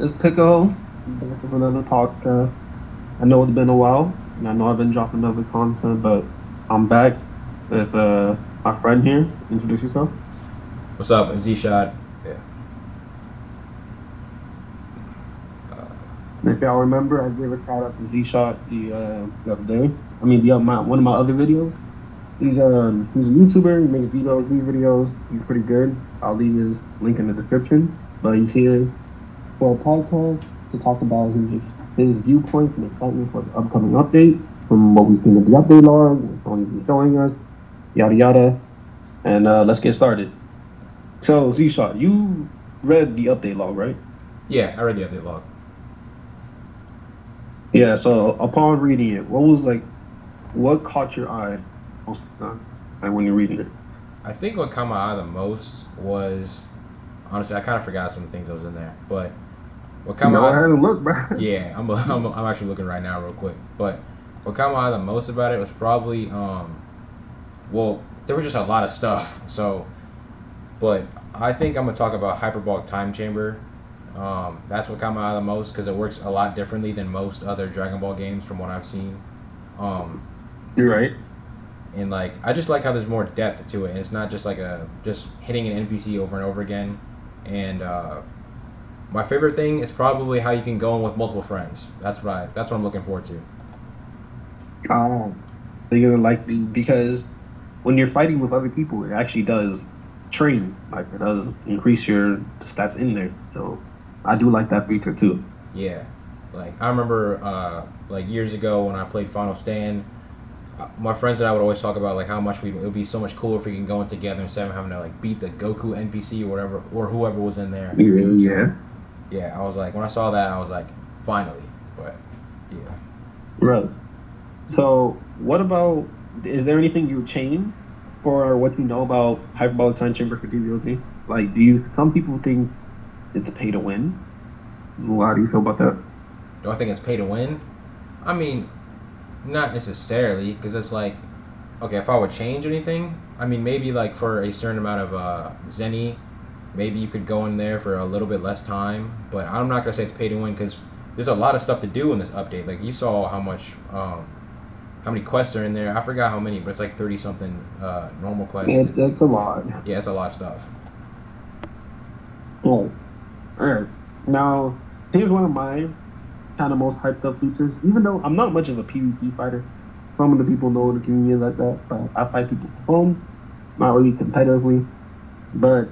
It's Pico. Back with another talk. I know it's been a while, and I know I've been dropping other content, but I'm back with my friend here. Introduce yourself. What's up, ZShot? Yeah. If y'all remember, I gave a shout out to ZShot the other day. I mean, one of my other videos. He's a YouTuber. He makes DBOG videos. He's pretty good. I'll leave his link in the description. But he's here for a podcast to talk about his viewpoints and excitement for the upcoming update from what we've seen in the update log, what he's been showing us, yada yada. And let's get started. So Z-Shot, you read the update log, right? Yeah, I read the update log. Yeah. So upon reading it, what caught your eye most of the time, like when you're reading it? I think what caught my eye the most was, honestly, I kind of forgot some things that was in there, but what caught Go my ahead eye, and look, bro. yeah, I'm actually looking right now real quick, but what caught my eye the most about it was probably, well, there was just a lot of stuff, so, but I think I'm going to talk about Hyperbolic Time Chamber. That's what caught my eye the most because it works a lot differently than most other Dragon Ball games from what I've seen. Um, You're right. and like I just like how there's more depth to it, and it's not just like just hitting an NPC over and over again. And my favorite thing is probably how you can go in with multiple friends. That's what I'm looking forward to. Um, you're gonna like because when you're fighting with other people, it actually does train. Like it does increase your stats in there. So I do like that feature too. Yeah, like I remember like years ago when I played Final Stand. My friends and I would always talk about like how much it would be so much cooler if we can go in together instead of having to like beat the Goku NPC or whatever or whoever was in there. Yeah, So yeah. yeah, I was like when I saw that I was like finally, but yeah. Right. So what about? Is there anything you would change for what you know about Hyperbolic Time Chamber for DBOG? Like, do you? Some people think it's a pay to win. How do you feel about that? Do I think it's pay to win? I mean, not necessarily because it's like okay if I would change anything, I mean maybe like for a certain amount of Zenny, maybe you could go in there for a little bit less time, but I'm not gonna say it's pay to win because there's a lot of stuff to do in this update. Like you saw how many quests are in there. I forgot how many, but it's like 30 something normal quests. That's a lot. Yeah, it's a lot of stuff. Oh, all right. Now, here's one of my kind of most hyped up features. Even though I'm not much of a PvP fighter, some of the people know the community like that, but I fight people for fun, not really competitively. But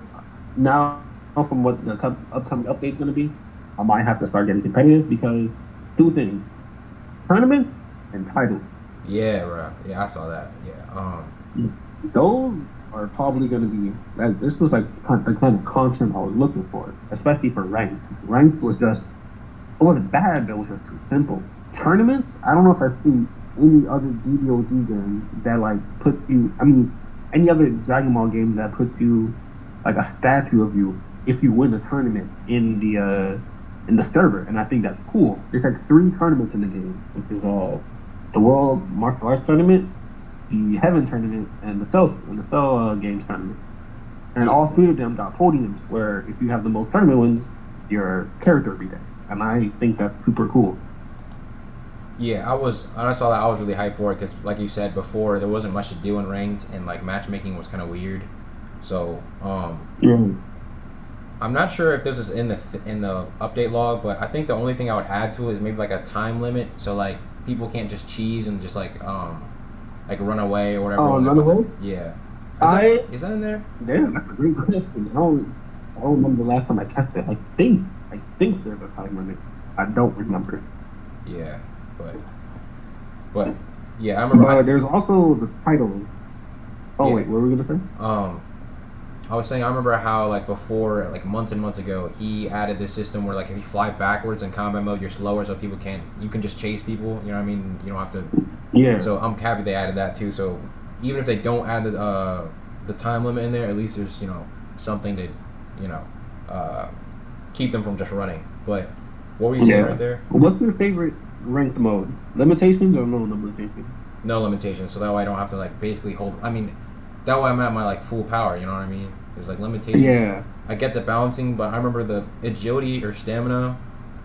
now, from what the upcoming update's going to be, I might have to start getting competitive because two things: tournaments and titles. Yeah, bro. Yeah, I saw that. Yeah. Those are probably going to be. This was like the kind of content I was looking for, especially for ranked. Ranked was just it wasn't bad, but it was just too simple. Tournaments, I don't know if I've seen any other DBOG game that like puts you. I mean, any other Dragon Ball game that puts you like a statue of you if you win a tournament in the server, and I think that's cool. There's like 3 tournaments in the game, which is the World Martial Arts Tournament, the Heaven Tournament, and the Cell Games Tournament. And all 3 of them got podiums where if you have the most tournament wins, your character will be there. And I think that's super cool. Yeah, when I saw that, I was really hyped for it because, like you said before, there wasn't much to do in ranked, and like matchmaking was kind of weird. So, Yeah. I'm not sure if this is in the update log, but I think the only thing I would add to it is maybe like a time limit, so like people can't just cheese and just like run away or whatever. Oh, run away? Yeah. Is that in there? Damn, that's a great question. I don't remember the last time I catch it. I think there's a time limit. I don't remember. Yeah, but yeah, I remember. But there's also the titles. Oh Yeah. wait, what were we gonna say? I was saying I remember how like before, like months and months ago, he added this system where like if you fly backwards in combat mode, you're slower, so you can just chase people. You know what I mean? You don't have to. Yeah. So I'm happy they added that too. So even if they don't add the time limit in there, at least there's something to you know keep them from just running. But what were you saying right there? What's your favorite ranked mode? Limitations or no limitations? No limitations, so that way I don't have to like basically hold. I mean, that way I'm at my like full power. You know what I mean? There's like limitations. Yeah. I get the balancing, but I remember the agility or stamina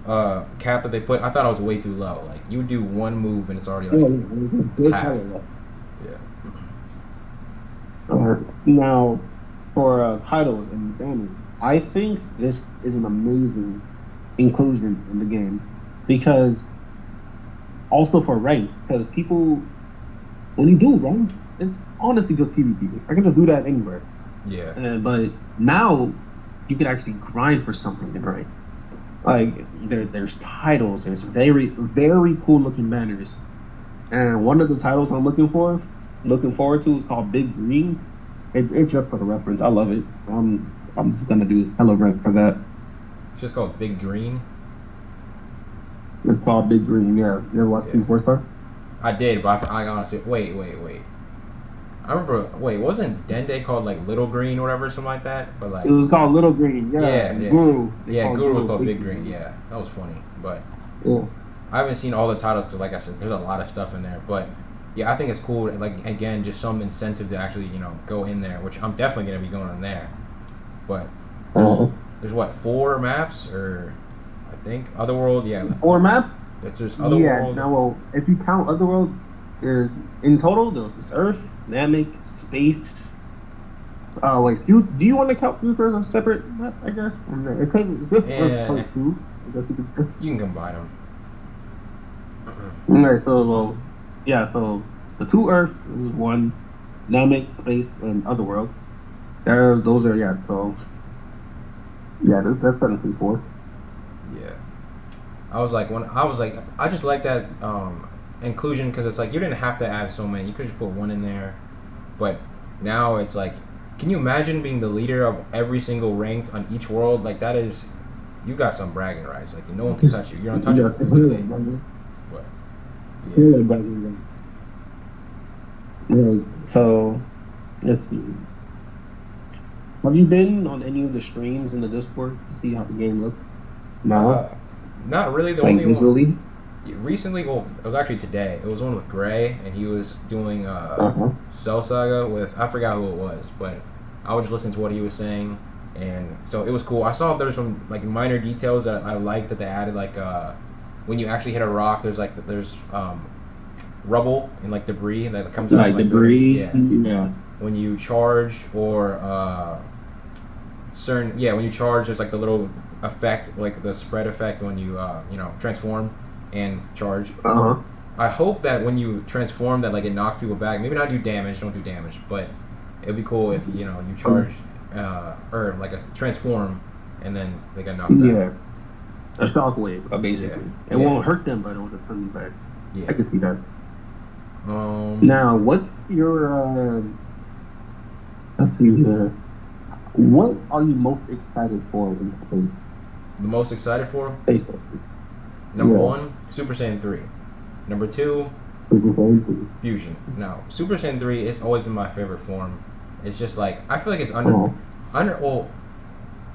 cap that they put, I thought it was way too low. Like you would do one move and it's already Yeah, like it's a it's good half. title though. Yeah. Now, for titles and banners, I think this is an amazing inclusion in the game because also for rank, because people when you do rank, it's honestly just PvP. I can just do that anywhere. Yeah. But now you can actually grind for something in rank. Like there's titles, there's very very cool looking banners, and one of the titles I'm looking forward to is called Big Green. It's just for the reference. I love it. I'm just gonna do hello rank for that. It's just called Big Green. It's called Big Green. Yeah, you ever watched Yeah. 4 Star? I did, but I honestly wait. I remember. Wait, wasn't Dende called like Little Green or whatever, something like that? But like, It was called Little Green. Yeah, yeah, and yeah, Guru. yeah. Guru was called Big Green. Yeah, that was funny. But Yeah. I haven't seen all the titles because, like I said, there's a lot of stuff in there. But yeah, I think it's cool. Like again, just some incentive to actually go in there, which I'm definitely gonna be going in there. But Uh, there's what 4 maps or I think Otherworld. Yeah, or map? there's Yeah. Otherworld. Now, well, if you count Otherworld, there's in total there's Earth, Namek, Space. Wait, do you want to count Future as a separate map? I guess. It could just Yeah. Earth two. I guess you could say. You can combine them. Okay, so yeah, so the 2 Earths is 1, Namek, Space, and Otherworld. Those are yeah. So yeah, that's 734. Yeah. I just like that inclusion because it's like you didn't have to add so many. You could just put 1 in there, but now it's like, can you imagine being the leader of every single ranked on each world? Like that is, you got some bragging rights. Like no one can touch you. You're untouchable. Literally. But Yeah. Yeah. So let's see. Have you been on any of the streams in the Discord to see how the game looks? No. Not really. The Like only one visually? recently. Well, it was actually today. It was one with Gray, and he was doing Uh-huh. Cell Saga with, I forgot who it was, but I was just listening to what he was saying, and so it was cool. I saw there was some like minor details that I liked that they added, like when you actually hit a rock, there's rubble and like debris that comes out. Like of, like, debris. buildings. Yeah. When you charge or when you charge, there's like the little effect, like the spread effect when you transform and charge. Uh-huh. I hope that when you transform that like it knocks people back. Maybe not don't do damage, but it'd be cool if you charge or like a transform and then they got knocked Yeah. out. A shockwave, basically. Yeah. It won't hurt them, but it'll just send them back. Yeah. I can see that. Um, Now, what's your let's see here. What are you most excited for in space? the most excited for Space. number Yeah. 1, Super Saiyan 3. Number 2, Super Saiyan 3. Fusion. Now, Super Saiyan 3 it's always been my favorite form. It's just like I feel like it's Oh. well,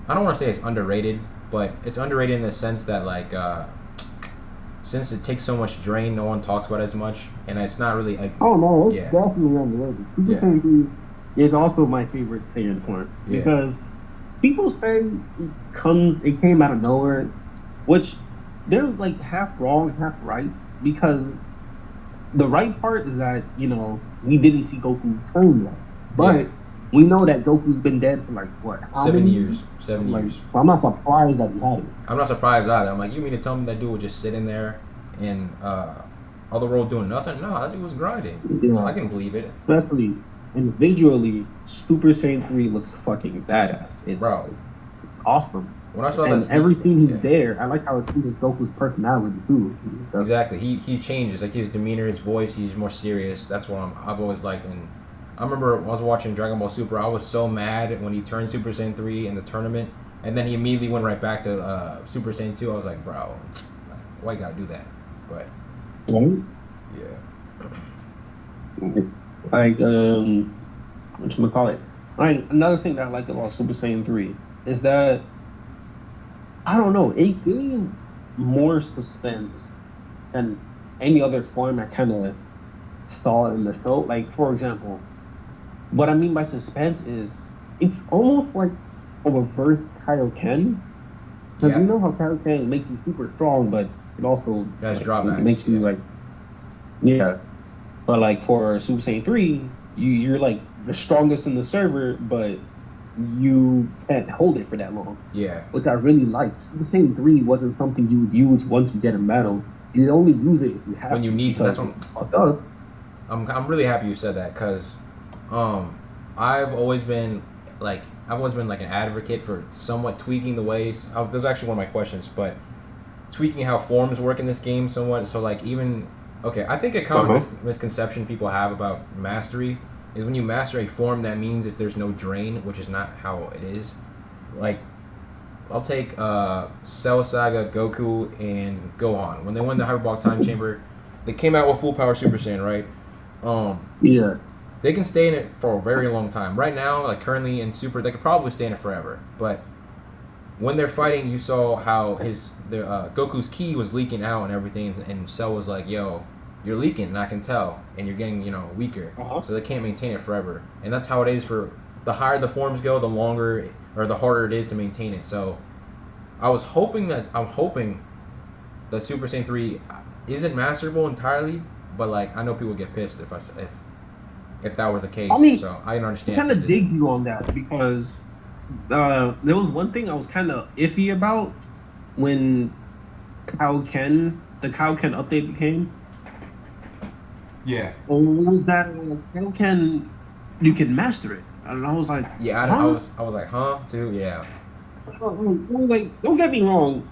I don't want to say it's underrated, but it's underrated in the sense that like since it takes so much drain, no one talks about it as much, and it's not really like Oh no, it's Yeah. definitely underrated. Super Yeah. Saiyan 3 is also my favorite Saiyan form Yeah. because people say it came out of nowhere, which they're like half wrong, half right. Because the right part is that we didn't see Goku turn yet, but Yeah. we know that Goku's been dead for like what? How 7 many years. 7 Like, years. so I'm not surprised that he had it. I'm not surprised either. I'm like, you mean to tell me that dude would just sit in there and Otherworld doing nothing? No, that dude was grinding. Yeah. So I can believe it. Especially and visually, Super Saiyan 3 looks fucking badass. It's Bro. awesome. When I saw And that every scene he's yeah. there, I like how it changes Goku's personality too. Exactly. He changes, like his demeanor, his voice. He's more serious. That's what I've always liked. And I remember when I was watching Dragon Ball Super, I was so mad when he turned Super Saiyan 3 in the tournament, and then he immediately went right back to Super Saiyan 2. I was like, bro, why you gotta do that? But Right? yeah, Like whatchamacallit. Like another thing that I like about Super Saiyan 3 is that I don't know, it gave more suspense than any other form I kinda saw in the show. Like for example, what I mean by suspense is it's almost like a reverse Kaioken Because Yeah, you know how Kaioken makes you super strong, but it also that's like it drawbacks. makes you Yeah, like yeah. But like for Super Saiyan 3, you're like the strongest in the server, but you can't hold it for that long, yeah. which I really liked. Super Saiyan 3 wasn't something you would use once you get a medal. You only use it if you When have you to, need to, that's because what if you fuck up, I'm really happy you said that because, um, I've always been like an advocate for somewhat tweaking the ways. That's actually one of my questions, but tweaking how forms work in this game somewhat. So like even okay, I think a common uh-huh. misconception people have about mastery is when you master a form, that means that there's no drain, which is not how it is. Like I'll take Cell Saga, Goku, and Gohan when they won the Hyperbolic Time Chamber. They came out with full power Super Saiyan, right? Um, Yeah. they can stay in it for a very long time. Right now, like currently in Super, they could probably stay in it forever. But when they're fighting, you saw how Goku's ki was leaking out and everything, and Cell was like, "Yo, you're leaking, and I can tell, and you're getting weaker." Uh-huh. So they can't maintain it forever, and that's how it is for the higher the forms go, the longer or the harder it is to maintain it. So I'm hoping that Super Saiyan 3 isn't masterable entirely, but like I know people get pissed if that was the I case. mean, So I can I understand kind if of it isn't. dig you on that because there was one thing I was kind of iffy about when the Kaioken update became. Yeah. Was that Kaioken you can master it? And I was like, Yeah, huh? I was like, huh, too, yeah, Like, don't get me wrong.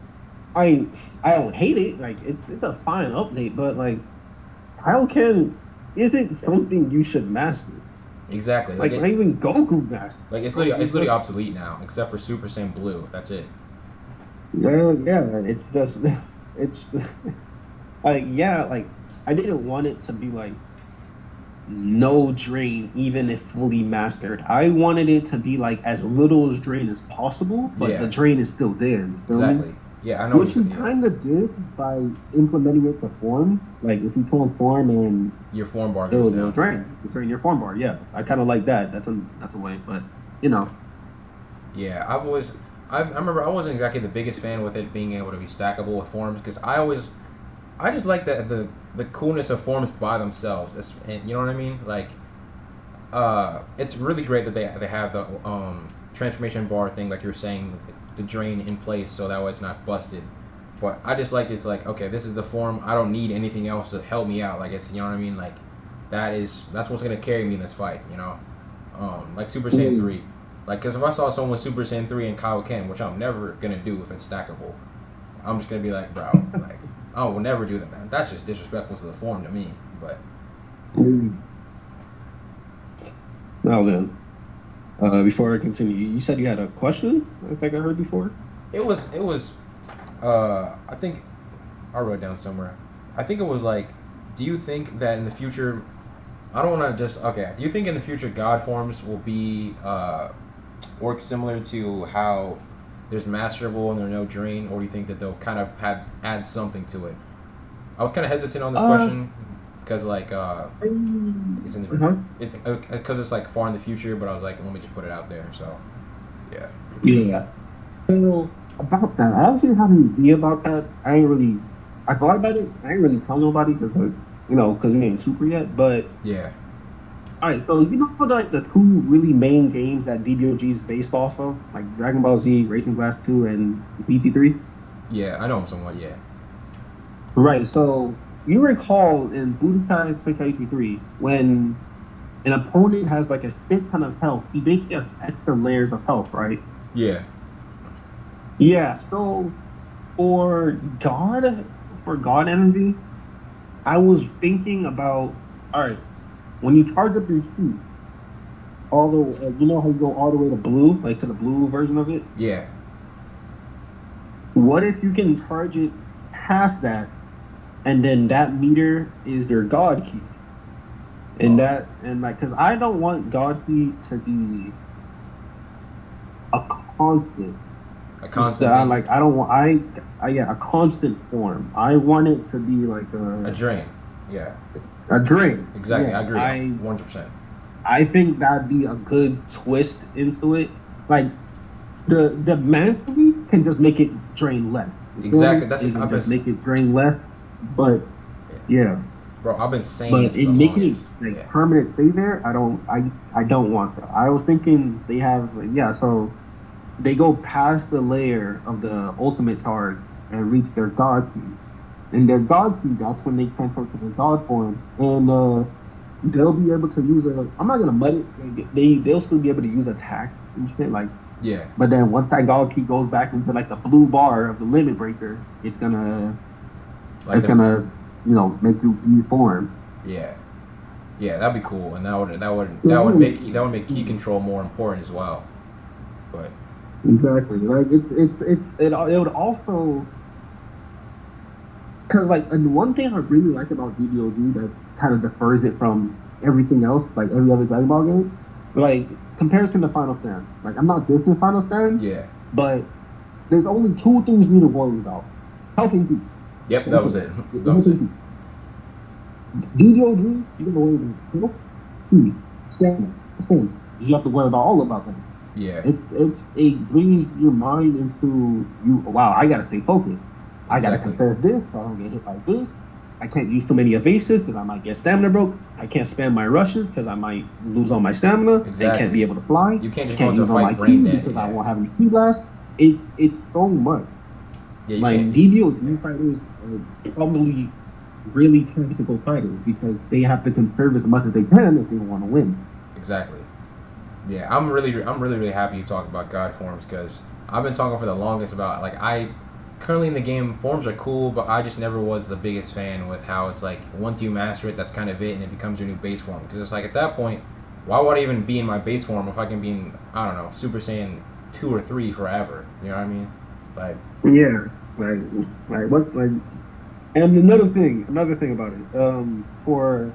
I I don't hate it. Like, it's a fine update, but like, Kaioken isn't something you should master. exactly. Like, not even Goku mastered. It's It's literally just obsolete now, except for Super Saiyan Blue. That's it. yeah. It's just it's like yeah. Like, I didn't want it to be like no drain, even if fully mastered. I wanted it to be like as little as drain as possible, but the Yeah, drain is still there. You feel me? exactly. Yeah, I know what Which you we said. Yeah, kind of did by implementing it to form. Like if you transform and your form bar goes it'll down. drain your form bar. Yeah, I kind of like that. That's a way, but you know, Yeah, I remember I wasn't exactly the biggest fan with it being able to be stackable with forms because I just like the coolness of forms by themselves. And you know what I mean? Like, it's really great that they have the transformation bar thing, like you're saying, the drain in place so that way it's not busted. But I just like it's like okay, this is the form. I don't need anything else to help me out. Like it's you know what I mean. Like that's what's gonna carry me in this fight. You know, like Super Saiyan mm, 3. Like, because if I saw someone with Super Saiyan 3 and Kaioken, which I'm never gonna do if it's stackable, I'm just gonna be like, bro, like I will never do that, man. That's just disrespectful to the form to me. But mm. Now then, before I continue, you said you had a question. I think I heard before. it was I think I wrote it down somewhere. I think it was like, do you think that in the future, I don't want to just okay. Do you think in the future God forms will be work similar to how there's masterable and there's no drain, or do you think that they'll kind of add something to it? I was kind of hesitant on this Uh, question because like it's in the uh-huh. it's because it's like far in the future, but I was like, let me just put it out there. So yeah, Yeah. So about that, I actually have an idea about that. I thought about it. I ain't really tell nobody because, like, because we ain't super yet. But yeah, all right, so like the two really main games that DBOG is based off of, like Dragon Ball Z, Racing Blast 2, and BT3. yeah. I know him somewhat. Yeah, Right. So you recall in Budokai Tenkaichi 3 when an opponent has like a shit ton of health, he basically has extra layers of health, right? yeah, Yeah. So for God, for God energy, I was thinking about all right when you charge up your suit, all the you know how you go all the way to blue, like to the blue version of it. yeah. What if you can charge it past that, and then that meter is your God key, and Oh, like because I don't want God key to be a constant. a So constant thing, I don't want I yeah a constant form. I want it to be like a drain. Yeah, a drink. exactly. I Yeah, agree. 100%. I think that'd be a good twist into it. Like the mastery can just make it drain less. Exactly. That's They can I've been, just make it drain less, but yeah. bro. I've been saying But this for the in making it longest. like Yeah. permanent stay there, I don't want that. I was thinking they have so they go past the layer of the ultimate charge and reach their god key. And their god key, that's when they transfer to the god form. And they'll be able to use I'm not gonna mud it. They'll still be able to use attacks and shit like. Yeah. But then once that god key goes back into like the blue bar of the limit breaker, it's gonna make you reform. Yeah. Yeah, that'd be cool, and that would make key control more important as well. But Exactly, like it would also, because like, and one thing I really like about DBOG that kind of differs it from everything else, like every other Dragon Ball game, like comparison to Final Stand. Like I'm not dissing Final Stand, yeah. but there's only two things you need to worry about: health and peace. Yep, that was it. That was it. DBOG, you're gonna worry about health, peace, stamina, defense. You have to worry about all about them. Yeah. It brings your mind into you. Wow, I gotta stay focused. I gotta Exactly. confess this so I don't get hit by this. I can't use too many evasives because I might get stamina broke. I can't spam my rushes because I might lose all my stamina. Exactly. I can't be able to fly. You can't just I go into a use all my fight brain keys dead. because Yeah. I won't have any key blast. It's so much. Yeah, you Like can't. DBOG fighters are probably really tactical fighters because they have to conserve as much as they can if they want to win. Exactly. Yeah, I'm really happy you talk about God forms because I've been talking for the longest about like I currently in the game forms are cool, but I just never was the biggest fan with how it's like once you master it, that's kind of it, and it becomes your new base form. Because it's like at that point, why would I even be in my base form if I can be in Super Saiyan 2 or 3 forever? You know what I mean? Like Yeah, like what like, and another thing about it, for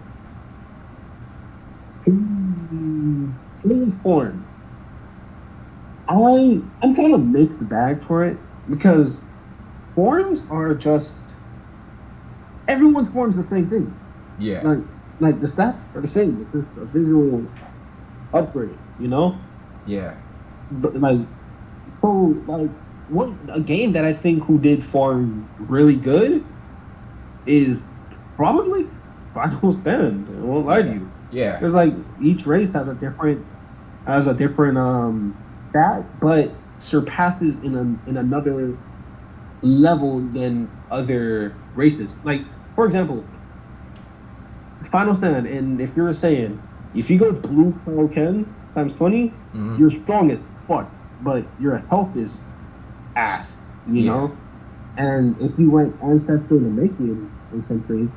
forms, I'm kind of mixed bag for it because forms are just everyone's forms the same thing. yeah, Like the stats are the same. It's just a visual upgrade, you know. yeah, But what a game that I think who did form really good is probably Final Stand. I won't lie to you. yeah, There's like each race has a different stat, but surpasses in another level than other races. Like for example, Final Stand, and if you're saying if you go blue Kaioken times 20, Mhm. you're strong as fuck, but your health is ass, you Yeah. know. And if you went Ancestor to Namekian Century,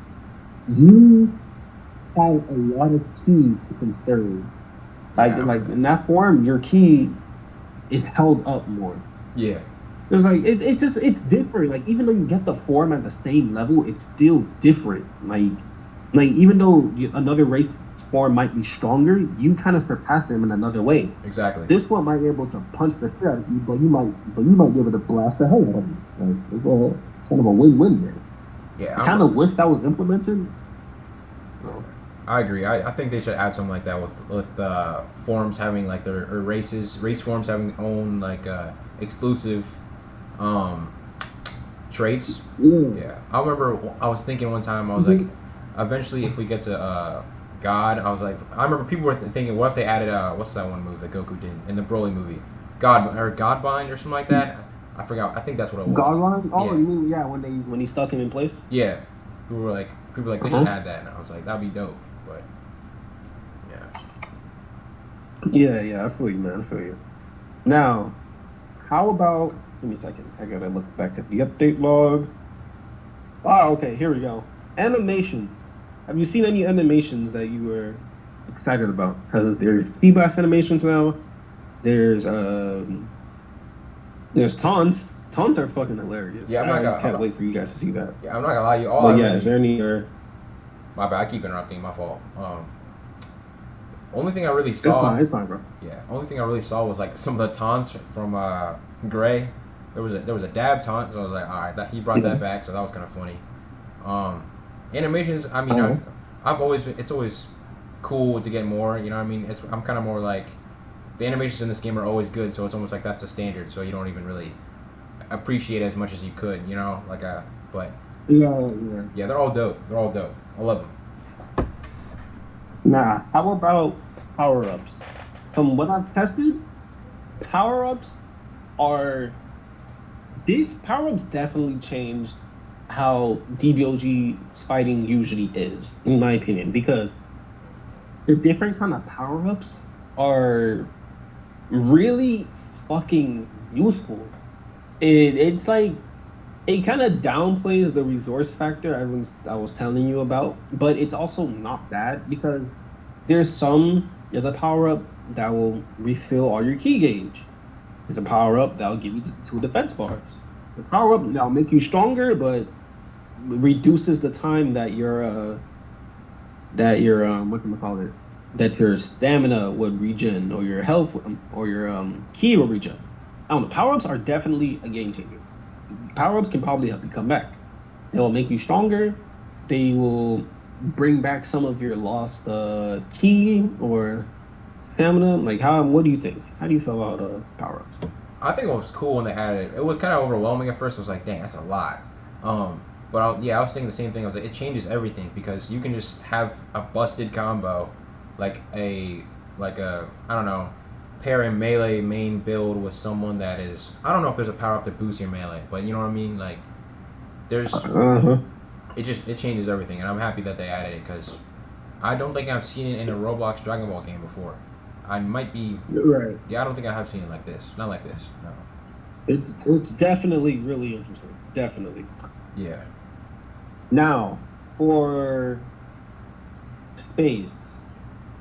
you have a lot of keys to conserve. Like in that form, your key is held up more. yeah, There's like it's different. Like even though you get the form at the same level, it's still different. Like even though another race form might be stronger, you kind of surpass them in another way. exactly. This one might be able to punch the shit out of you, but you might be able to blast the hell out of you. Like it's all kind of a win-win there. Yeah, I kind of wish that was implemented. I agree. I think they should add something like that with forms having like their or race forms having their own like exclusive traits. Yeah, I remember I was thinking one time I was like, eventually if we get to God, I was like, I remember people were thinking, what if they added what's that one move that Goku did in the Broly movie, Godbind or something like that. I forgot. I think that's what it was. Godline? Oh, Yeah. you mean when he stuck him in place? Yeah, people were like they should add that, and I was like that'd be dope. But yeah. Yeah, I feel you, man. I feel you. Now, how about? Give me a second. I gotta look back at the update log. Oh, okay. Here we go. Animations. Have you seen any animations that you were excited about? Because there's T-Blast animations now. There's taunts. Taunts are fucking hilarious. Yeah, I can't wait for you guys to see that. Yeah, I'm not gonna lie to you. Is there any? My bad. I keep interrupting. My fault. Only thing I really saw. It's fine, bro. Yeah. Only thing I really saw was like some of the taunts from Gray. There was a dab taunt, so I was like, all right, he brought that back, so that was kind of funny. Animations. I mean, it's always cool to get more. You know what I mean? I'm kind of more like the animations in this game are always good, so it's almost like that's a standard. So you don't even really appreciate as much as you could, you know, but Yeah. they're all dope. They're all dope. I love them. Nah, how about power ups? From what I've tested, power ups are these power ups definitely changed how DBOG fighting usually is, in my opinion, because the different kind of power ups are really fucking useful. It's like it kind of downplays the resource factor I was telling you about, but it's also not bad because there's a power up that will refill all your key gauge. There's a power up that'll give you the 2 defense bars. The power up that'll make you stronger, but reduces the time that your what can we call it, that your stamina would regen or your health or your key will regen. I don't know. Power ups are definitely a game changer. Power ups can probably help you come back. They will make you stronger. They will bring back some of your lost key or stamina. Like what do you think? How do you feel about power ups? I think it was cool when they added it. It was kind of overwhelming at first. I was like, dang, that's a lot. But I was thinking the same thing. I was like, it changes everything because you can just have a busted combo, like a I don't know, pair a melee main build with someone that is, I don't know if there's a power up to boost your melee, but you know what I mean. Like there's it changes everything, and I'm happy that they added it because I don't think I've seen it in a Roblox Dragon Ball game before. I might be Right. Yeah, I don't think I have seen it like this. Not like this. No. It's definitely really interesting. Definitely. Yeah. Now, for Spades,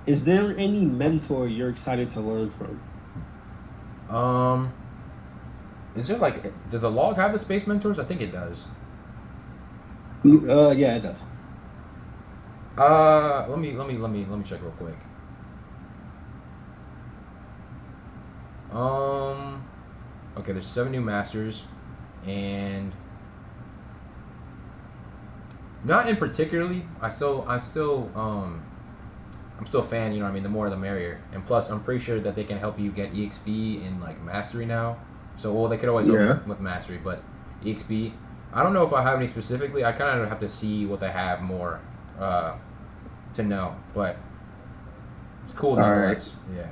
is there any mentor you're excited to learn from? Is there does the log have the space mentors? I think it does. Yeah, it does. Let me check real quick. Okay, there's 7 new masters, and not in particularly. I'm still a fan. You know what I mean? The more the merrier. And plus, I'm pretty sure that they can help you get EXP in like mastery now. So well, they could always help with mastery, but EXP. I don't know if I have any specifically. I kind of have to see what they have more to know, but it's cool nonetheless. Right. Yeah.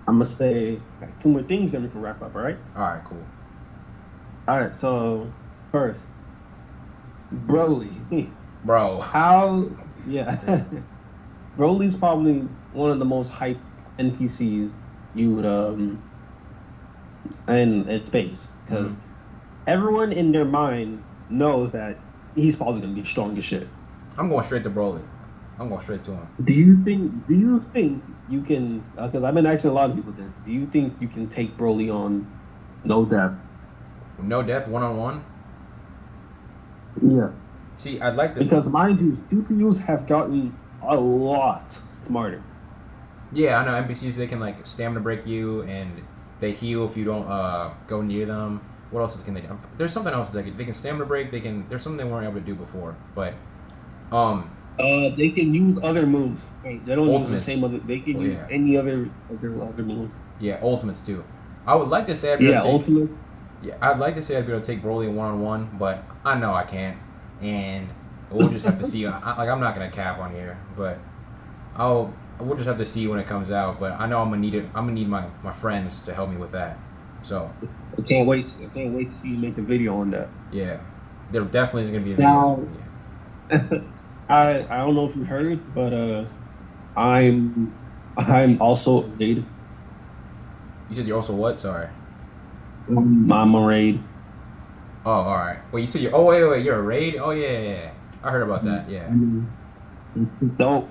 I'm gonna say 2 more things, then we can wrap up. All right. All right. Cool. All right. So first, Broly. Bro. How? Yeah. Broly's probably one of the most hyped NPCs you would in space because everyone in their mind knows that he's probably gonna be strong as shit. I'm going straight to Broly. I'm going straight to him. Do you think you can? Because I've been asking a lot of people this. Do you think you can take Broly on no death? No death, 1-on-1. Yeah. See, I'd like this. Because mind you, CPUs have gotten a lot smarter. Yeah, I know NPCs. They can like stamina break you, and they heal if you don't go near them. What else can they do? There's something else they can stamina break. There's something they weren't able to do before, but they can use other moves. Right? They don't ultimates. use the same other. They can use any other moves. Yeah, ultimates too. I would like to say ultimates. Yeah, I'd like to say I'd be able to take Broly 1-on-1, but I know I can't, and we'll just have to see. I'm not gonna cap on here, but we'll just have to see when it comes out. But I know I'm gonna need my friends to help me with that. So I can't wait to see you make a video on that. Yeah, there definitely is gonna be a video. Now, I don't know if you heard, but I'm also a raid. You said you're also what? Sorry. I'm a raid. Oh, all right. Wait, you said you're. Oh, wait. You're a raid. Oh, yeah. I heard about that. Yeah. Dope.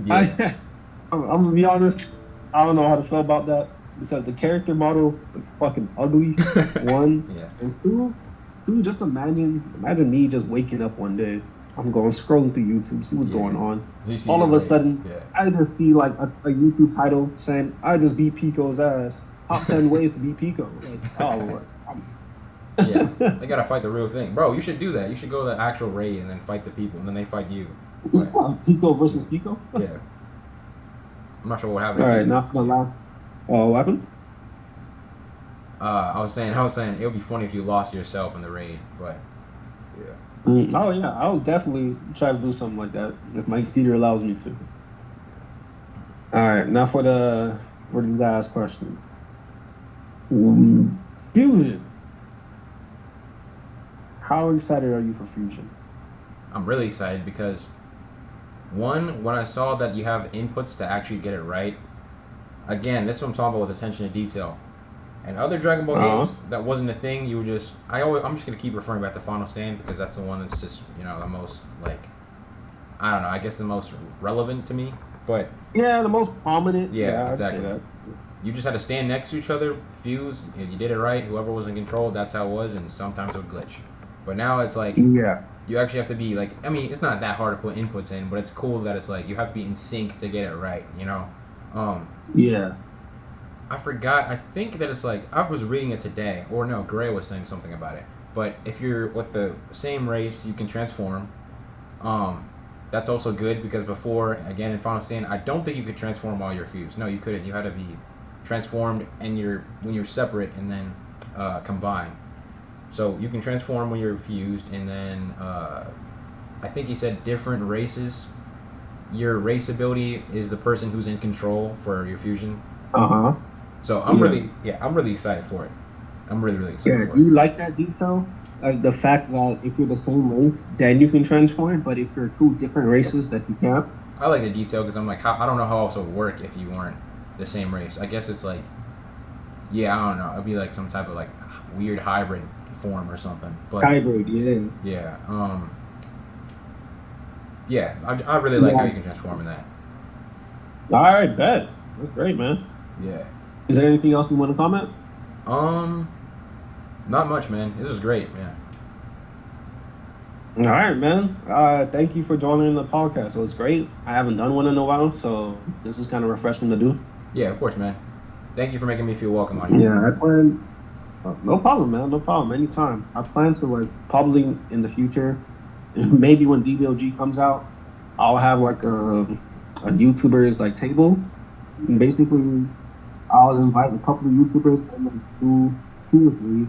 Yeah. I'm gonna be honest. I don't know how to feel about that because the character model is fucking ugly. One. Yeah. And two. Just imagine me just waking up one day. I'm going scrolling through YouTube, see what's going on. All of a sudden, I just see like a YouTube title saying, "I just beat Pico's ass. Top 10 ways to beat Pico." Like, oh Lord. Yeah, they gotta fight the real thing, bro. You should do that. You should go to the actual raid and then fight the people, and then they fight you. But, Pico versus Pico. Yeah. I'm not sure what happened. All right, now for the last. What happened? I was saying it would be funny if you lost yourself in the raid, but yeah. Oh yeah, I'll definitely try to do something like that if my computer allows me to. All right, now for the last question. Fusion. How excited are you for Fusion? I'm really excited because one, when I saw that you have inputs to actually get it right, again, that's what I'm talking about with attention to detail. And other Dragon Ball Uh huh. games, that wasn't a thing. You would just, I'm just gonna keep referring back to Final Stand because that's the one that's just, the most like, I don't know, I guess the most relevant to me. But Yeah, the most prominent. yeah, Yeah, I'd say exactly. that. You just had to stand next to each other, fuse. If you did it right, whoever was in control, that's how it was, and sometimes it would glitch. But now it's like Yeah. you actually have to be like, I mean, it's not that hard to put inputs in, but it's cool that it's like you have to be in sync to get it right. Um, Yeah. I forgot. I think that it's like I was reading it today, or no, Gray was saying something about it. But if you're with the same race, you can transform. Um, that's also good because before, again, in Final Stand, I don't think you could transform while you're fused. No, you couldn't. You had to be transformed and when you're separate and then combine. So you can transform when you're fused, and then I think he said different races. Your race ability is the person who's in control for your fusion. Uh huh. So Yeah. I'm really excited for it. I'm really, really excited Yeah. for Do it. you like that detail? Like the fact that if you're the same race, then you can transform, but if you're two different races, that you can't. I like the detail because I'm like, I don't know how else it would work if you weren't the same race. I guess it's like, yeah, I don't know. It'd be like some type of like weird hybrid form or something. But Hybrid. Yeah. yeah, yeah, I really like how Yeah. you can transform in that. All right. Bet. That's great, man. Yeah. Is there anything else you want to comment? Um, Not much, man. This is great, man. All right, man. Thank you for joining the podcast. It was great. I haven't done one in a while, so this is kind of refreshing to do. Yeah, of course, man. Thank you for making me feel welcome on here. Yeah, I plan. No problem, man. No problem. Anytime. I plan to like probably in the future, maybe when DBOG comes out, I'll have like a YouTubers like table. And basically, I'll invite a couple of YouTubers, and like two or three,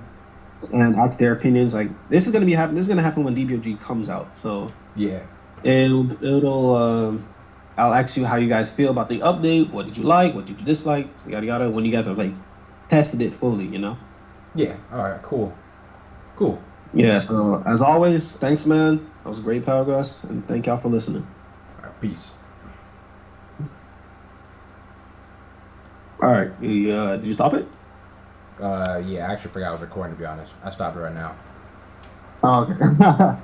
and ask their opinions. Like this is gonna be happen. This is gonna happen when DBOG comes out. So Yeah. it'll I'll ask you how you guys feel about the update. What did you like? What did you dislike? Yada yada. When you guys have like tested it fully, you know. Yeah. All right. Cool. Cool. Yeah. So as always, thanks, man. That was great progress, and thank y'all for listening. All right. Peace. All right. Did you stop it? Yeah. I actually forgot I was recording. To be honest, I stopped it right now. Oh, okay.